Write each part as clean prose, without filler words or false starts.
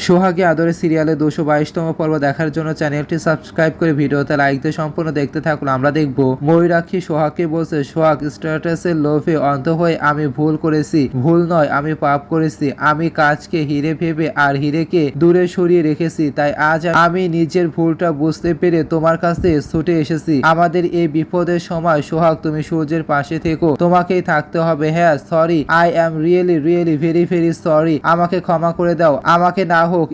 সোহাগে আদরে সিরিয়ালে 222তম পর্ব দেখার জন্য চ্যানেলটি সাবস্ক্রাইব করে ভিডিওতে লাইক দিয়ে সম্পূর্ণ দেখতে থাকুন। আমরা দেখব ময়ূরাক্ষী সোহাগকে বলছে, সোহাগ স্ট্যাটাসের লোভে অন্ত হয়ে আমি ভুল করেছি, ভুল নয় আমি পাপ করেছি। আমি কাজকে হিরে ভেবে আর হিরেকে দূরে সরিয়ে রেখেছি, তাই আজ আমি নিজের ভুলটা বুঝতে পেরে তোমার কাছে ছুটে এসেছি। আমাদের এই বিপদের সময় সোহাগ তুমি সূর্যের পাশে থেকো, তোমাকেই থাকতে হবে। হ্যাঁ sorry, I am really very very sorry. আমাকে ক্ষমা করে দাও, আমাকে না হোক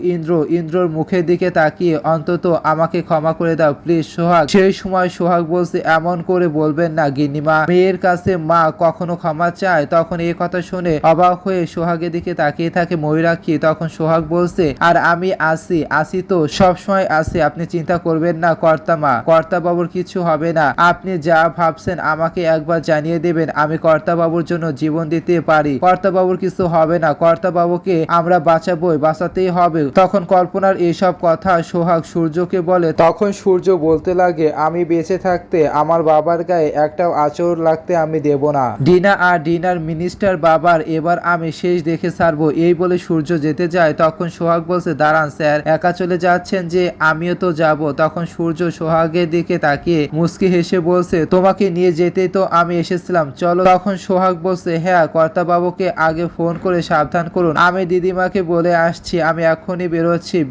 ইন্দ্রর মুখের দিকে তাকিয়ে অন্তত আমাকে ক্ষমা করে দাও প্লিজ সোহাগ। সেই সময় সোহাগ বলছে, এমন করে বলবেন না গিন্নিমা, মেয়ের কাছে মা কখনো ক্ষমা চায়? তখন এই কথা শুনে অবাক হয়ে সোহাগের দিকে তাকিয়ে থাকে ময়ূরাক্ষী। তখন সোহাগ বলছে, আর আমি আসি তো সবসময় আসি, আপনি চিন্তা করবেন না কর্তামা, কর্তা বাবুর কিছু হবে না। আপনি যা ভাবছেন আমাকে একবার জানিয়ে দেবেন, আমি কর্তা বাবুর জন্য জীবন দিতে পারি। কর্তা বাবুর কিছু হবে না, কর্তা বাবুকে আমরা বাঁচাতেই হবে। তখন কল্পনার এইসব কথা সোহাগ সূর্যকে বলে। তখন সূর্য বলতে লাগে, আমি বেঁচে থাকতে আমার বাবার গায়ে একটাও আঁচড় লাগতে আমি দেব না। ডিনা আর ডিনার মিনিস্টার বাবার এবার আমি শেষ দেখে ছাড়বো। এই বলে সূর্য যেতে যায়। তখন সোহাগ বলছে, দাঁড়ান স্যার, একা চলে যাচ্ছেন যে? আমিও তো যাব। তখন সূর্য সোহাগের দিকে তাকিয়ে মুচকি হেসে বলছে, তোমাকে নিয়ে যেতেই তো আমি এসেছিলাম, চলো। তখন সোহাগ বলছে, হ্যাঁ কর্তা বাবুকে আগে ফোন করে সাবধান করুন, আমি দিদিমাকে বলে আসছি, আমি এখনই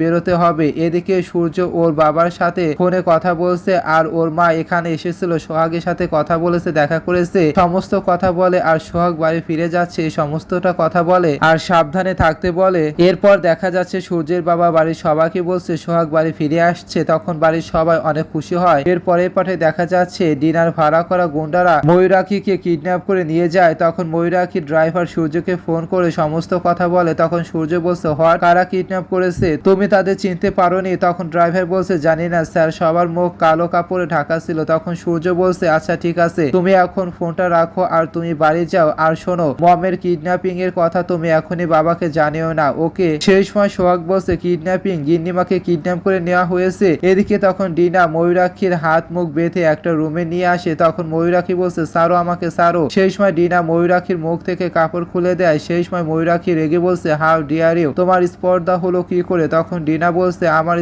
বেরোতে হবে। এদিকে সূর্য ওর বাবার সাথে ফোনে কথা বলছে আর ওর মা এখানে এসেছিল, সোহাগের সাথে কথা বলেছে, দেখা করেছে, সমস্ত কথা বলে আর সোহাগ বাড়ি ফিরে যাচ্ছে সমস্তটা কথা বলে আর সাবধানে থাকতে বলে। এরপর দেখা যাচ্ছে সূর্যের বাবা বাড়ির সবাইকে বলছে সোহাগ বাড়ি ফিরে আসছে। তখন বাড়ির সবাই অনেক খুশি হয়। এর পরের পাঠে দেখা যাচ্ছে ডিনার ভাড়া করা গুন্ডারা ময়ূরাক্ষীকে কিডন্যাপ করে নিয়ে যায়। তখন ময়ূরাক্ষী ড্রাইভার সূর্যকে ফোন করে সমস্ত কথা বলে। তখন সূর্য বলছে, কারা কিডন্যাপ করেছে, তুমি তাদের চিনতে পারোনি? তখন ড্রাইভার বলছে, জানি না স্যার, সবার মুখ কালো কাপড়ে ঢাকা ছিল। তখন সূর্য বলছে, আচ্ছা ঠিক আছে, তুমি এখন ফোনটা রাখো আর তুমি বাড়ি যাও। আর শোনো, মমের কিডন্যাপিং এর কথা তুমি এখনই বাবাকে জানিও না, ওকে? সেই সময় সোহাগ বলছে, কিডন্যাপিং? গিন্নিমাকে কিডন্যাপ করে নেওয়া হয়েছে? এদিকে তখন ডিনা ময়ূরাক্ষীর হাত মুখ বেঁধে একটা রুমে নিয়ে আসে। তখন ময়ূরাক্ষী বলছে, সারো আমাকে সারো। সেই সময় ডিনা ময়ূরাক্ষীর মুখ থেকে কাপড় খুলে দেয়। সেই সময় ময়ূরাক্ষী রেগে বলছে, হাউ ডিয়ার ইউ, তোমার স্পর্ধা হলো কি করে? তখন ডিনা বলছে, আমার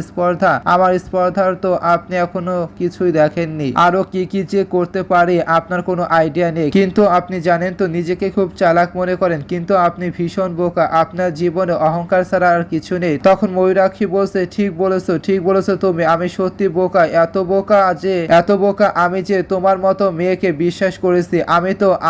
স্পর্ধার তো আপনি এখনো কিছুই দেখেননি, আরো কি কি যে করতে পারে আপনার কোনো আইডিয়া নেই। কিন্তু আপনি জানেন তো, নিজেকে খুব চালাক মনে করেন, কিন্তু আপনি ভীষণ বোকা, আপনার জীবনে অহংকার ছাড়া আর কিছু নেই। তখন ময়ূরাক্ষী বলছে, ঠিক বলেছো তুমি, আমি সত্যি বোকা, এত বোকা আমি যে তোমার মতো মেয়েকে বিশ্বাস করেছি।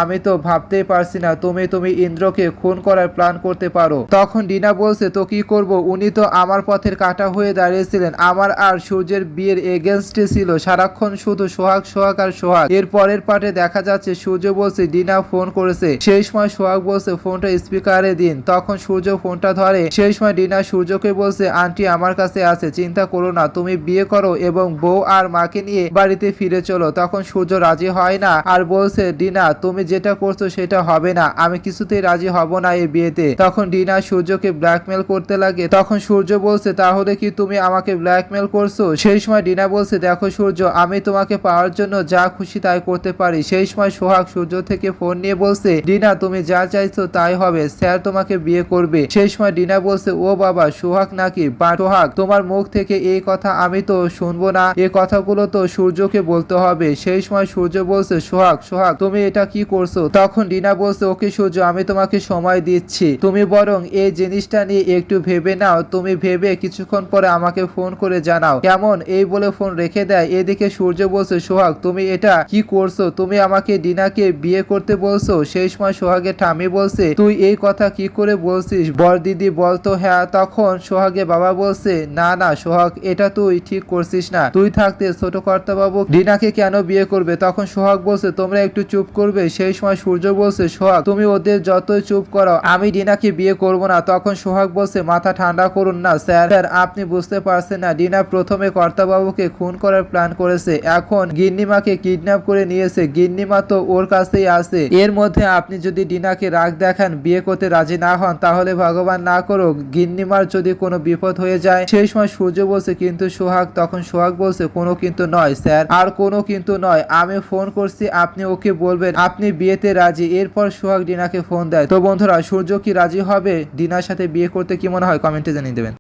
আমি তো ভাবতেই পারছি না তুমি ইন্দ্রকে খুন করার প্ল্যান করতে পারো। তখন ডিনা বলছে, তো কি করব, উনি তো আমার পথের কাঁটা হয়ে দাঁড়িয়েছিলেন, আমার আর সূর্যের বিয়ের এগেনস্টে ছিল, সারাক্ষণ শুধু সোহাগ আর সোহাগ। এর পরের পার্টে দেখা যাচ্ছে সূর্য বলছে ডিনা ফোন করেছে। সেই সময় সোহাগ বলছে, ফোনটা স্পিকারে দিন। তখন সূর্য ফোনটা ধরে। সেই সময় ডিনা সূর্যকে বলছে, আন্টি আমার কাছে আছে, চিন্তা করো না, তুমি বিয়ে করো এবং বউ আর মাকে নিয়ে বাড়িতে ফিরে চলো। তখন সূর্য রাজি হয় না আর বলছে, ডিনা তুমি যেটা করছো সেটা হবে না, আমি কিছুতেই রাজি হব না এই বিয়েতে। তখন ডিনা সূর্যকে ব্ল্যাকমেল করতে লাগে। তখন সূর্য বলছে, তাহলে কি তুমি আমাকে ব্ল্যাকমেল করছো? সেই সময় ডিনা বলছে, দেখো সূর্য, আমি তোমাকে পাওয়ার জন্য যা খুশি তাই করতে পারি। সেই সময় সোহাগ সূর্য থেকে ফোন নিয়ে বলছে, ডিনা তুমি যা চাইছো তাই হবে, স্যার তোমাকে বিয়ে করবে। সেই সময় ডিনা বলছে, ও বাবা, সোহাগ নাকি? সোহাগ, তোমার মুখ থেকে এই কথা আমি তো শুনবো না, এই কথাগুলো তো সূর্যকে বলতে হবে। সেই সময় সূর্য বলছে, সোহাগ তুমি এটা কি করছো? তখন ডিনা বলছে, ওকে সূর্য, আমি তোমাকে সময় দিচ্ছি, তুমি বরং এই জিনিসটা নিয়ে একটু ভেবে নাও, তুমি ভেবে কিছুক্ষণ পরে আমাকে ফোন করে জানাও, কেমন? এই বলে ফোন রেখে দেয়। এদিকে সূর্য বলছে, সোহাগ তুমি এটা কি করছো? তুমি আমাকে ডিনাকে বিয়ে করতে বলছো? সেই সময় সোহাগের ঠাম্মি বলছে, তুই এই কথা কি করে বলছিস বর দিদি, বলতো? হ্যাঁ। তখন সোহাগের বাবা বলছে, না সোহাগ, এটা তুই ঠিক করছিস না, তুই থাকতে ছোট কর্তা বাবু ডিনাকে কেন বিয়ে করবে? তখন সোহাগ বলছে, তোমরা একটু চুপ করবে? সেই সময় সূর্য বলছে, সোহাগ তুমি ওদের যতই চুপ করো, আমি ডিনাকে বিয়ে করব না। তখন সোহাগ বলছে, মাথা ঠান্ডা করুন না স্যার, আপনি বুঝতে পারছেন না, ডিনা প্রথমে কর্তাবাবুকে খুন করার প্ল্যান করেছে, এখন গিন্নিমাকে কিডন্যাপ করে নিয়েছে, গিন্নিমা তো ওর কাছেই আছে। এর মধ্যে আপনি যদি ডিনাকে রাগ দেখান, বিয়ে করতে রাজি না হন, তাহলে ভগবান না করুক গিন্নিমার যদি কোনো বিপদ হয়ে যায়। সেই সময় সূর্য বলছে, কিন্তু সোহাগ? তখন সোহাগ বলছে, কোনো কিন্তু নয় স্যার, আর কোনো কিন্তু নয়, আমি ফোন করছি, আপনি ওকে বলবেন আপনি বিয়েতে রাজি। এরপর সোহাগ ডিনাকে ফোন দেয়। তো বন্ধুরা, সূর্য কি রাজি হবে ডিনার সাথে বিয়ে করতে? কি মনে হয় কমেন্টে জানিয়ে দেবেন।